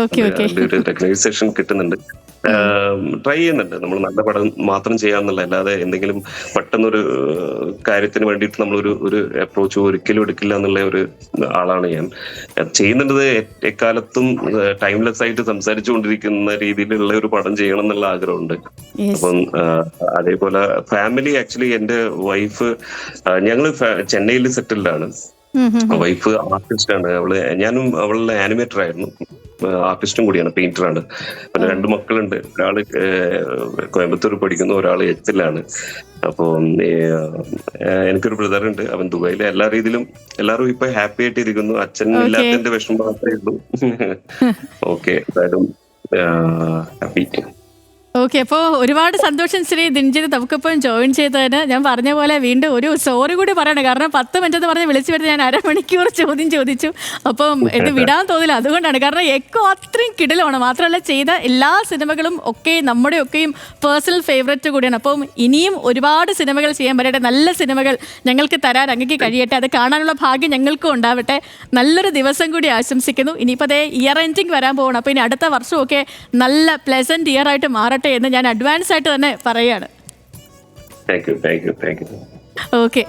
ഓക്കെ, ഓക്കെ. അതിന്റെ ഒരു റെക്കഗ്നൈസേഷൻ കിട്ടുന്നുണ്ട്. ട്രൈ ചെയ്യുന്നുണ്ട്. നമ്മൾ നല്ല പടം മാത്രം ചെയ്യാമെന്നല്ല, അല്ലാതെ എന്തെങ്കിലും പെട്ടെന്നൊരു കാര്യത്തിന് വേണ്ടിയിട്ട് നമ്മളൊരു ഒരു അപ്രോച്ച് ഒരിക്കലും എടുക്കില്ല എന്നുള്ള ഒരു ആളാണ് ഞാൻ. ചെയ്യുന്നുള്ളത് എക്കാലത്തും ടൈംലെസ് ആയിട്ട് സംസാരിച്ചുകൊണ്ടിരിക്കുന്ന രീതിയിലുള്ള ഒരു പടം ചെയ്യണം എന്നുള്ള ആഗ്രഹമുണ്ട്. അപ്പം അതേപോലെ ഫാമിലി, ആക്ച്വലി എന്റെ വൈഫ്, ഞങ്ങള് ചെന്നൈയിൽ സെറ്റിൽഡ് ആണ്. വൈഫ് ആർട്ടിസ്റ്റ് ആണ്. ഞാനും അവളുടെ ആനിമേറ്റർ ആയിരുന്നു. ആർട്ടിസ്റ്റും കൂടിയാണ്, പെയിന്ററാണ്. പിന്നെ 2 മക്കളുണ്ട്. ഒരാള് കോയമ്പത്തൂർ പഠിക്കുന്നു, ഒരാള് എച്ചിലാണ്. അപ്പൊ എനിക്കൊരു ബ്രദർ ഉണ്ട്, അവൻ ദുബായില്. എല്ലാ രീതിയിലും എല്ലാവരും ഇപ്പൊ ഹാപ്പി ആയിട്ട് ഇരിക്കുന്നു. അച്ഛൻ ഇല്ലാത്തതിന്റെ വിഷമം മാത്രമേ ഉള്ളൂ. ഓക്കെ, എന്തായാലും ഹാപ്പി. ഓക്കെ, അപ്പോൾ ഒരുപാട് സന്തോഷം ശ്രീ ദിൻജിത് നമുക്കിപ്പം ജോയിൻ ചെയ്തതിന്. ഞാൻ പറഞ്ഞ പോലെ വീണ്ടും ഒരു സോറി കൂടി പറയണം, കാരണം 10 മിനിറ്റ് എന്ന് പറഞ്ഞ് വിളിച്ചു വരുന്നത് ഞാൻ അരമണിക്കൂർ ചോദ്യം ചോദിച്ചു. അപ്പം ഇത് വിടാൻ തോന്നില്ല, അതുകൊണ്ടാണ്. കാരണം എക്കോ അത്രയും കിടിലമാണ്. മാത്രമല്ല ചെയ്ത എല്ലാ സിനിമകളും ഒക്കെ നമ്മുടെ ഒക്കെയും പേഴ്സണൽ ഫേവറേറ്റ് കൂടിയാണ്. അപ്പം ഇനിയും ഒരുപാട് സിനിമകൾ ചെയ്യാൻ പറ്റട്ടെ, നല്ല സിനിമകൾ ഞങ്ങൾക്ക് തരാൻ അങ്ങേക്ക് കഴിയട്ടെ, അത് കാണാനുള്ള ഭാഗ്യം ഞങ്ങൾക്കും ഉണ്ടാവട്ടെ. നല്ലൊരു ദിവസം കൂടി ആശംസിക്കുന്നു. ഇനിയിപ്പോൾ അതേ ഇയർ എൻഡിങ് വരാൻ പോകണം, അപ്പോൾ ഇനി അടുത്ത വർഷമൊക്കെ നല്ല പ്ലസന്റ് ഇയർ ആയിട്ട് മാറട്ടെ എന്ന് ഞാൻ അഡ്വാൻസ് ആയിട്ട് തന്നെ പറയാണ്. Thank you. ഓക്കെ.